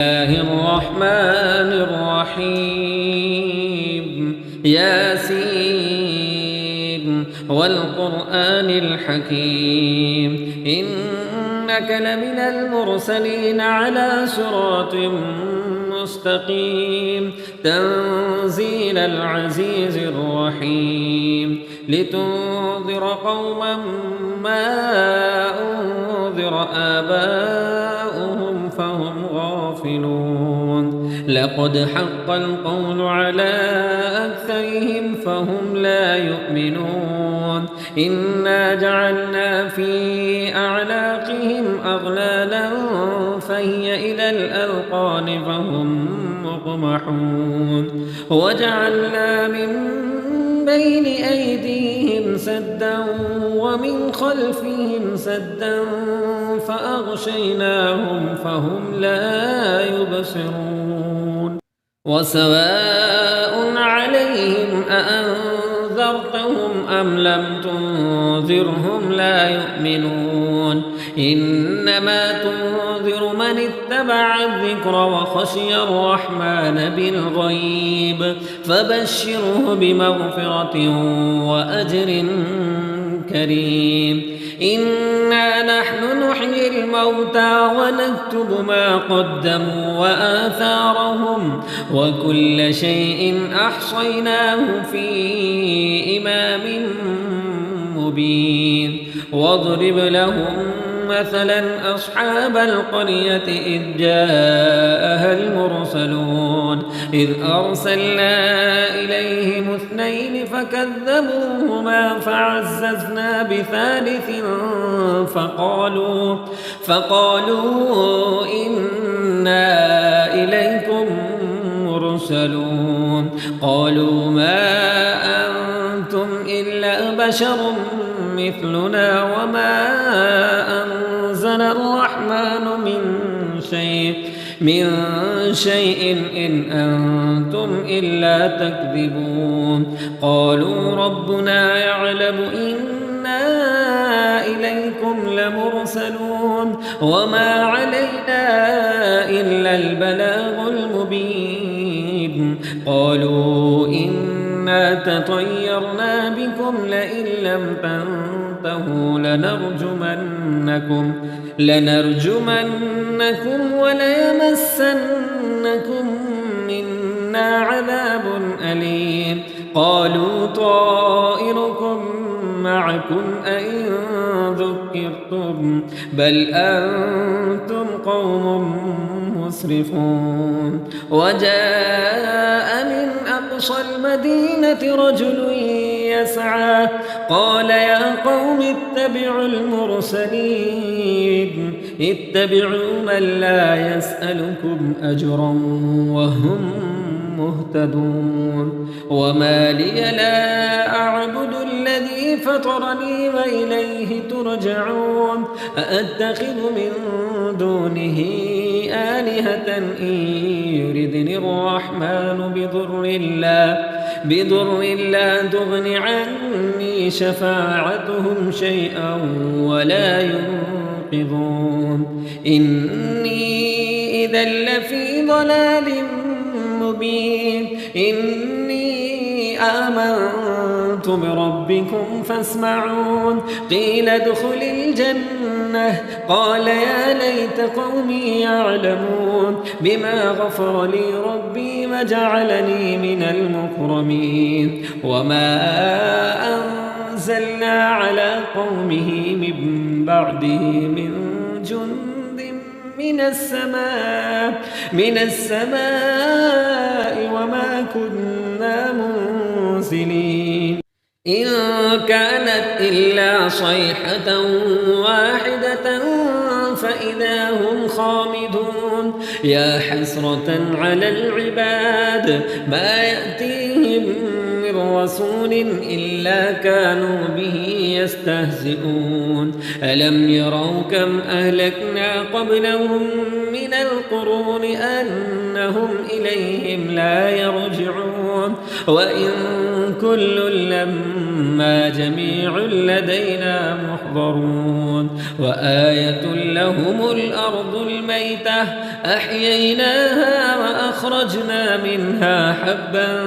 الله الرحمن الرحيم ياسين والقرآن الحكيم إنك لمن المرسلين على صراط مستقيم تنزيل العزيز الرحيم لتنذر قوما ما أنذر آباؤهم فهم غافلون لقد حق القول على أكثرهم فهم لا يؤمنون إنا جعلنا في أعناقهم أغلالا فهي إلى الأذقان فهم مقمحون وجعلنا من بين أيديهم سدا ومن خلفهم سدا فأغشيناهم فهم لا يبصرون وسواء عليهم أأنذرتهم أم لم تنذرهم لا يؤمنون إنما تنذر من اتبع الذكر وخشي الرحمن بالغيب فبشره بمغفرة وأجر كريم إنا نحن نحيي الموتى ونكتب ما قدموا وآثارهم وكل شيء أحصيناه في إمام مبين واضرب لهم مثلا أصحاب القرية إذ جاءها المرسلون إذ أرسلنا إليهم اثنين فكذبوهما فعززنا بثالث فقالوا إنا إليكم مرسلون قالوا ما أنتم إلا بشر مثلنا وما أنزل الرحمن من شيء إن أنتم إلا تكذبون قالوا ربنا يعلم إنا إليكم لمرسلون وما علينا إلا البلاغ المبين قالوا إنا تطيرنا بكم لئن لم تنتهوا لنرجمنكم وليمسنكم منا عذاب أليم قالوا طائركم معكم أئن ذكرتم بل أنتم قوم مسرفون وجاء من أقصى المدينة رجل يسعى قال يا قوم اتبعوا المرسلين اتبعوا من لا يسألكم أجرا وهم مهتدون وما لي لا أعبد الذي فطرني وإليه ترجعون أأتخذ من دونه آلهة إن يردني الرحمن بضر لا تغن عني شفاعتهم شيئا ولا ينقذون إني إذا لفي ضلال مبين إني آمنت بربكم فاسمعون قيل ادخل الجنة قال يا ليت قومي يعلمون بما غفر لي ربي وجعلني من المكرمين وما أنزلنا على قومه من بعده من جند من السماء وما كنا منزلين إن كانت إلا صيحة واحدة فإذا هم خامدون يا حسرة على العباد ما يأتيهم من من رسول إلا كانوا به يستهزئون ألم يروا كم أهلكنا قبلهم من القرون أنهم إليهم لا يرجعون وإن كل لما جميع لدينا محضرون وآية لهم الأرض الميتة أحييناها وأخرجنا منها حبا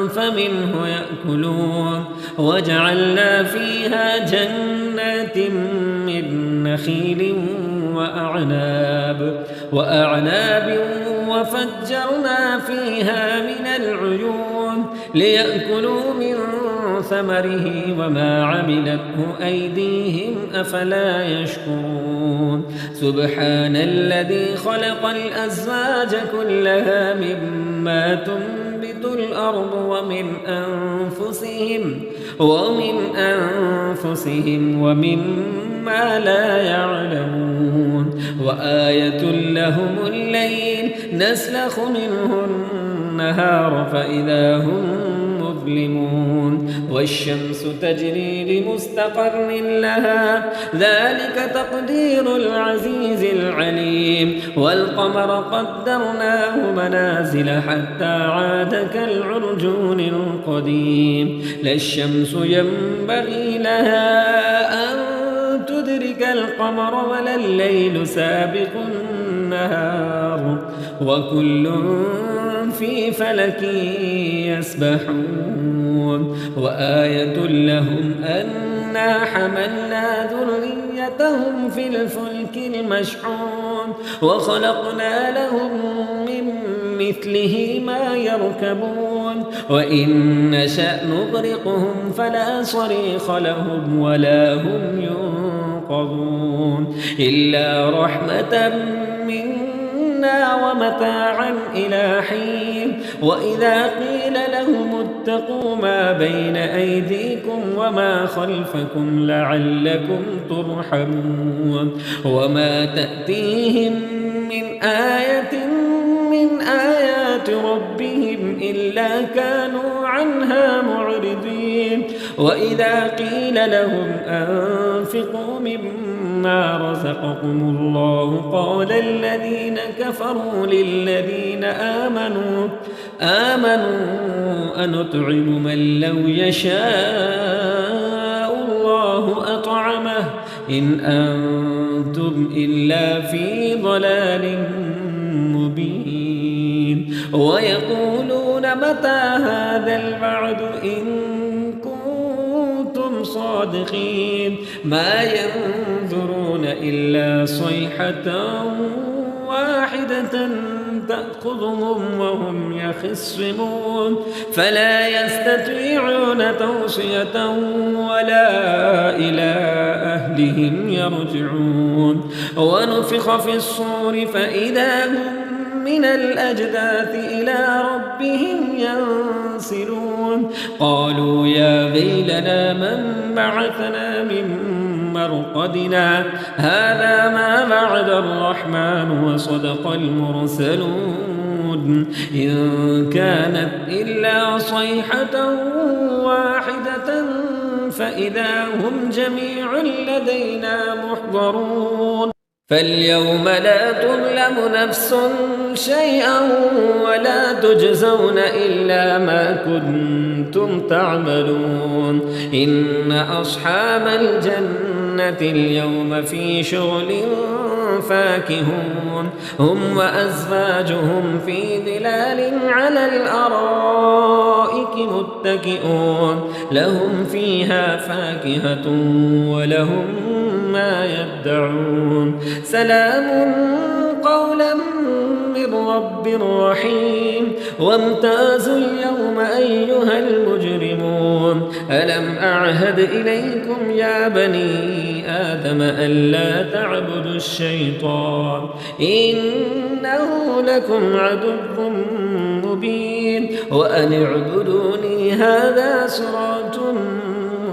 فمنه يأكلون وجعلنا فيها جنات من نخيل وأعناب وفجرنا فيها من العيون ليأكلوا من ثمره وما عملته أيديهم أفلا يشكرون سبحان الذي خلق الأزواج كلها مما تنبت الأرض ومن أنفسهم ومما لا يعلمون وآية لهم الليل نسلخ منه النهار فإذا هم مظلمون والشمس تجري لمستقر لها ذلك تقدير العزيز العليم والقمر قدرناه منازل حتى عاد كالعرجون القديم لا الشمس ينبغي لها أن تدرك القمر ولا الليل سابق النهار وكل في فلك يسبحون وآية لهم أنا حملنا ذريتهم في الفلك المشحون وخلقنا لهم من مثله ما يركبون وإن نشأ نغرقهم فلا صريخ لهم ولا هم ينقذون إلا رحمة منا ومتاعا إلى حين وإذا قيل لهم اتقوا ما بين أيديكم وما خلفكم لعلكم ترحمون وما تأتيهم من آية من آيات ربهم إلا كانوا عنها معرضين وإذا قيل لهم أنفقوا مما رزقكم الله قال الذين كفروا للذين آمنوا أنطعم من لو يشاء الله أطعمه إن أنتم إلا في ضلال مبين ويقولون متى هذا الوعد إن كنتم صادقين ما ينظرون إلا صيحة واحدة تأخذهم وهم يخصمون فلا يستطيعون توصية ولا إلى أهلهم يرجعون ونفخ في الصور فإذا هم من الأجداث إلى ربهم ينسلون قالوا يا ويلنا من بعثنا من مرقدنا هذا ما وعد الرحمن وصدق المرسلون إن كانت إلا صيحة واحدة فإذا هم جميع لدينا محضرون فاليوم لا تظلم نفس شيئا ولا تجزون إلا ما كنتم تعملون إن أصحاب الجنة اليوم في شغل فاكهون هم وأزواجهم في ظلال على الأرائك متكئون لهم فيها فاكهة ولهم ما يدعون سلام قولا من رب رحيم وامتازوا اليوم أيها المجرمون ألم أعهد إليكم يا بني آدم ألا تعبدوا الشيطان إنه لكم عدو مبين وأن اعبدوني هذا صراط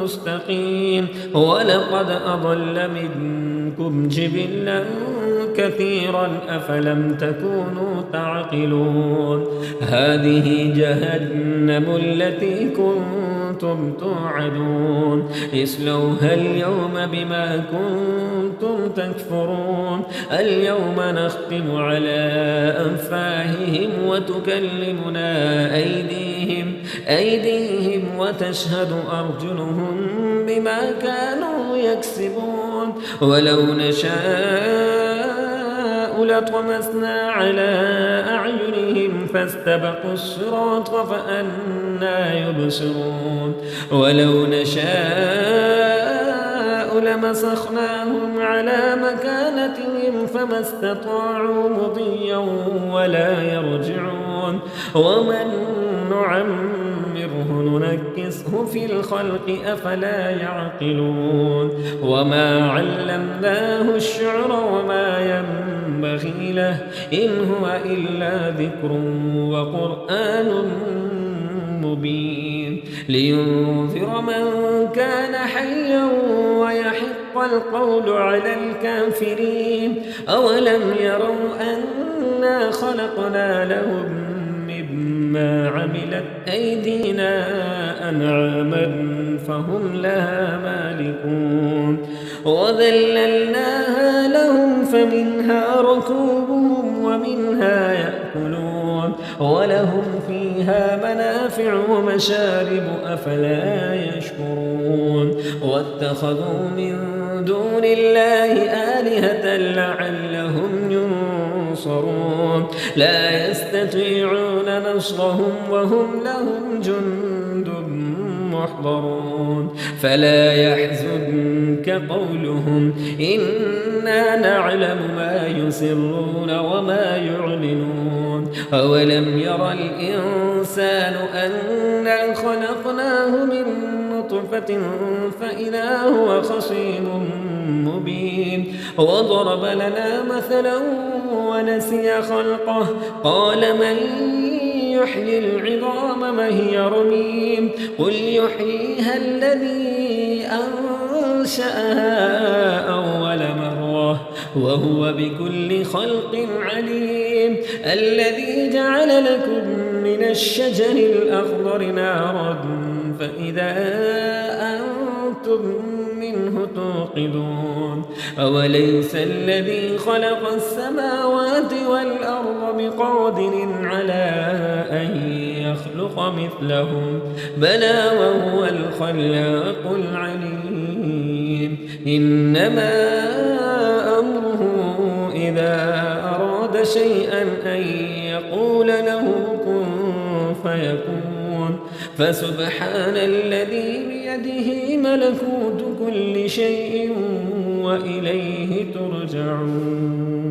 مستقيم ولقد أضل منكم جبلا كثيرا أفلم تكونوا تعقلون هذه جهنم التي كنتم توعدون اصلوها اليوم بما كنتم تكفرون اليوم نختم على أفواههم وتكلمنا أيديهم وتشهد أرجلهم بما كانوا يكسبون ولو نشاء لطمسنا على أعينهم فاستبقوا الصراط فأنى يبصرون ولو نشاء لمسخناهم على مكانتهم فما استطاعوا مضيا ولا يرجعون ومن نعمره ننكسه في الخلق أفلا يعقلون وما علمناه الشعر وما ينبغي له إن هو إلا ذكر وقرآن مبين لينذر من كان حيا ويحق القول على الكافرين أولم يروا أنا خلقنا لهم مما عملت أيدينا أنعاما فهم لها مالكون وذللناها لهم فمنها ركوبهم ومنها يأكلون ولهم فيها منافع ومشارب أفلا يشكرون واتخذوا من دون الله آلهة لعلهم ينصرون لا يستطيعون نصرهم وهم لهم جند محضرون فلا يحزنك قولهم إنا نعلم ما يسرون وما يعلنون أولم ير الإنسان أنا خلقناه من نطفة فإذا هو خصيم مبين وضرب لنا مثلا ونسي خلقه قال من يحيي العظام وهي رميم قل يحييها الذي أنشأها أول مرة وهو بكل خلق عليم الذي جعل لكم من الشجر الأخضر نارا فإذا أنتم منه توقدون أوليس الذي خلق السماوات والأرض بقادر على أن يخلق مثلهم بلى وهو الخلاق العليم إنما أمره إذا أراد شيئا أن يقول له كن فيكون فسبحان الذي بيده ملكوت كل شيء وإليه ترجعون